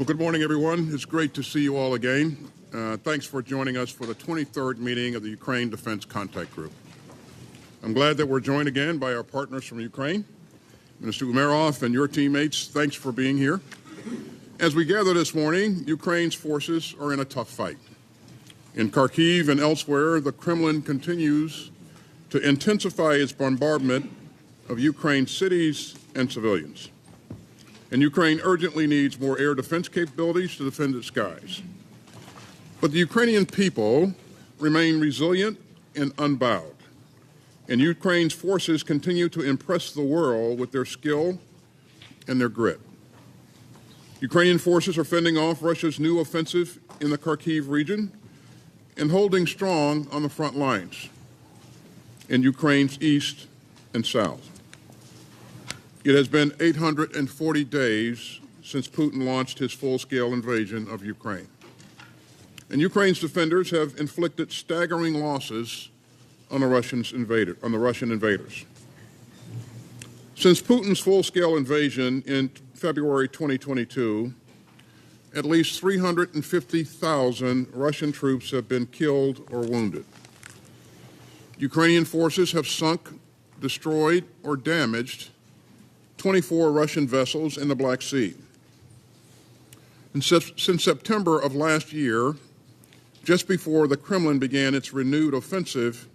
Well, good morning, everyone. It's great to see you all again. Thanks for joining us for the 23rd meeting of the Ukraine Defense Contact Group. I'm glad that we're joined again by our partners from Ukraine. Minister Umerov and your teammates, thanks for being here. As we gather this morning, Ukraine's forces are in a tough fight. In Kharkiv and elsewhere, the Kremlin continues to intensify its bombardment of Ukraine's cities and civilians. And Ukraine urgently needs more air defense capabilities to defend its skies. But the Ukrainian people remain resilient and unbowed. And Ukraine's forces continue to impress the world with their skill and their grit. Ukrainian forces are fending off Russia's new offensive in the Kharkiv region and holding strong on the front lines in Ukraine's east and south. It has been 840 days since Putin launched his full-scale invasion of Ukraine. And Ukraine's defenders have inflicted staggering losses on the Russian invaders. Since Putin's full-scale invasion in February 2022, at least 350,000 Russian troops have been killed or wounded. Ukrainian forces have sunk, destroyed, or damaged 24 Russian vessels in the Black Sea. And since September of last year, just before the Kremlin began its renewed offensive,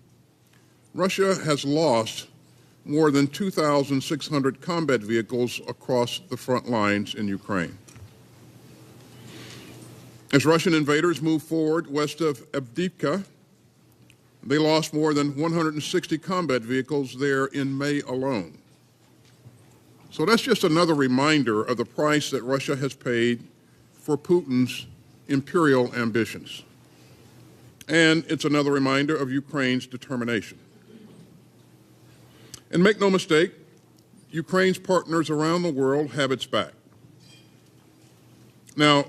Russia has lost more than 2,600 combat vehicles across the front lines in Ukraine. As Russian invaders move forward west of Avdiivka, they lost more than 160 combat vehicles there in May alone. So that's just another reminder of the price that Russia has paid for Putin's imperial ambitions. And it's another reminder of Ukraine's determination. And make no mistake, Ukraine's partners around the world have its back. Now,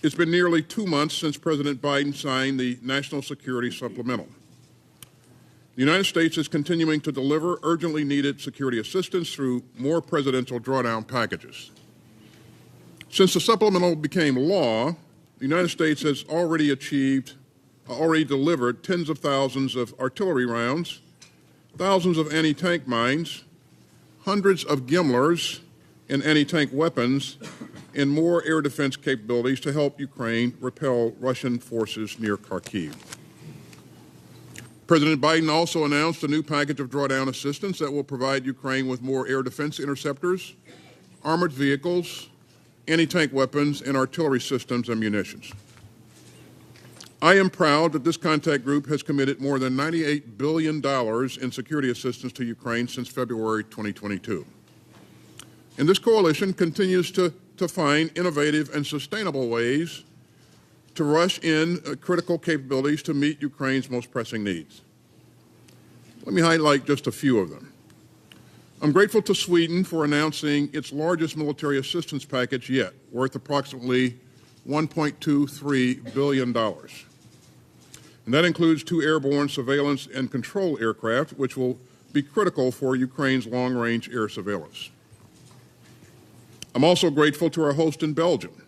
it's been nearly 2 months since President Biden signed the National Security Supplemental. The United States is continuing to deliver urgently needed security assistance through more presidential drawdown packages. Since the supplemental became law, the United States has already delivered tens of thousands of artillery rounds, thousands of anti-tank mines, hundreds of GMLRS and anti-tank weapons, and more air defense capabilities to help Ukraine repel Russian forces near Kharkiv. President Biden also announced a new package of drawdown assistance that will provide Ukraine with more air defense interceptors, armored vehicles, anti-tank weapons, and artillery systems and munitions. I am proud that this contact group has committed more than $98 billion in security assistance to Ukraine since February 2022. And this coalition continues to find innovative and sustainable ways to rush in critical capabilities to meet Ukraine's most pressing needs. Let me highlight just a few of them. I'm grateful to Sweden for announcing its largest military assistance package yet, worth approximately $1.23 billion. And that includes 2 airborne surveillance and control aircraft, which will be critical for Ukraine's long-range air surveillance. I'm also grateful to our host in Belgium,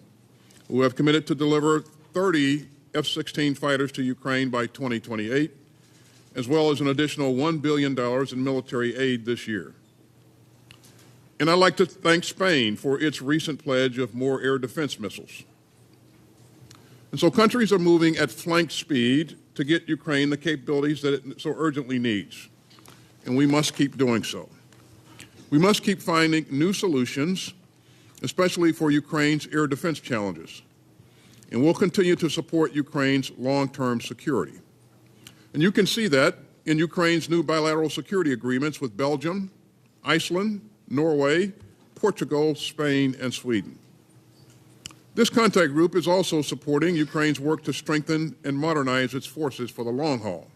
who have committed to deliver 30 F-16 fighters to Ukraine by 2028, as well as an additional $1 billion in military aid this year. And I'd like to thank Spain for its recent pledge of more air defense missiles. And so countries are moving at flank speed to get Ukraine the capabilities that it so urgently needs. And we must keep doing so. We must keep finding new solutions, especially for Ukraine's air defense challenges. And we'll continue to support Ukraine's long-term security. And you can see that in Ukraine's new bilateral security agreements with Belgium, Iceland, Norway, Portugal, Spain, and Sweden. This contact group is also supporting Ukraine's work to strengthen and modernize its forces for the long haul.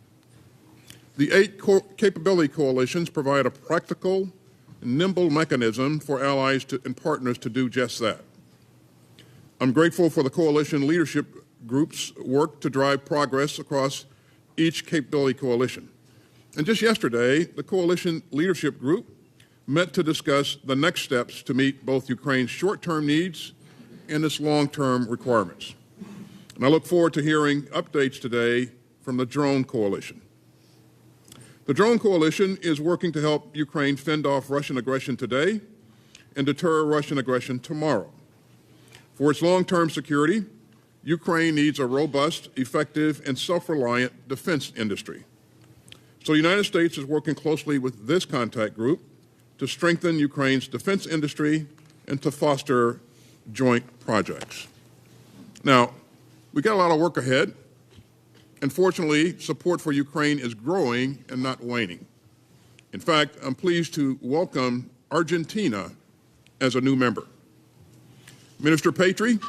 The 8 capability coalitions provide a practical, nimble mechanism for allies and partners to do just that. I'm grateful for the coalition leadership group's work to drive progress across each capability coalition. And just yesterday, the coalition leadership group met to discuss the next steps to meet both Ukraine's short-term needs and its long-term requirements. And I look forward to hearing updates today from the Drone Coalition. The Drone Coalition is working to help Ukraine fend off Russian aggression today and deter Russian aggression tomorrow. For its long-term security, Ukraine needs a robust, effective, and self-reliant defense industry. So the United States is working closely with this contact group to strengthen Ukraine's defense industry and to foster joint projects. Now, we got a lot of work ahead, and fortunately, support for Ukraine is growing and not waning. In fact, I'm pleased to welcome Argentina as a new member. Minister Patry,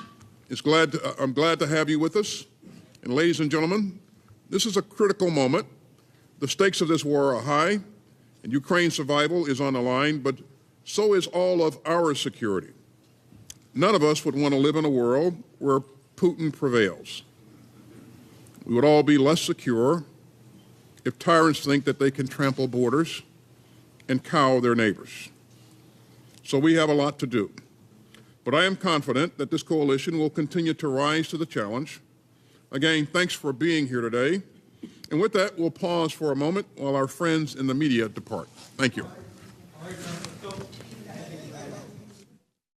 I'm glad to have you with us. And ladies and gentlemen, this is a critical moment. The stakes of this war are high, and Ukraine's survival is on the line, but so is all of our security. None of us would want to live in a world where Putin prevails. We would all be less secure if tyrants think that they can trample borders and cow their neighbors. So we have a lot to do. But I am confident that this coalition will continue to rise to the challenge. Again, thanks for being here today. And with that, we'll pause for a moment while our friends in the media depart. Thank you.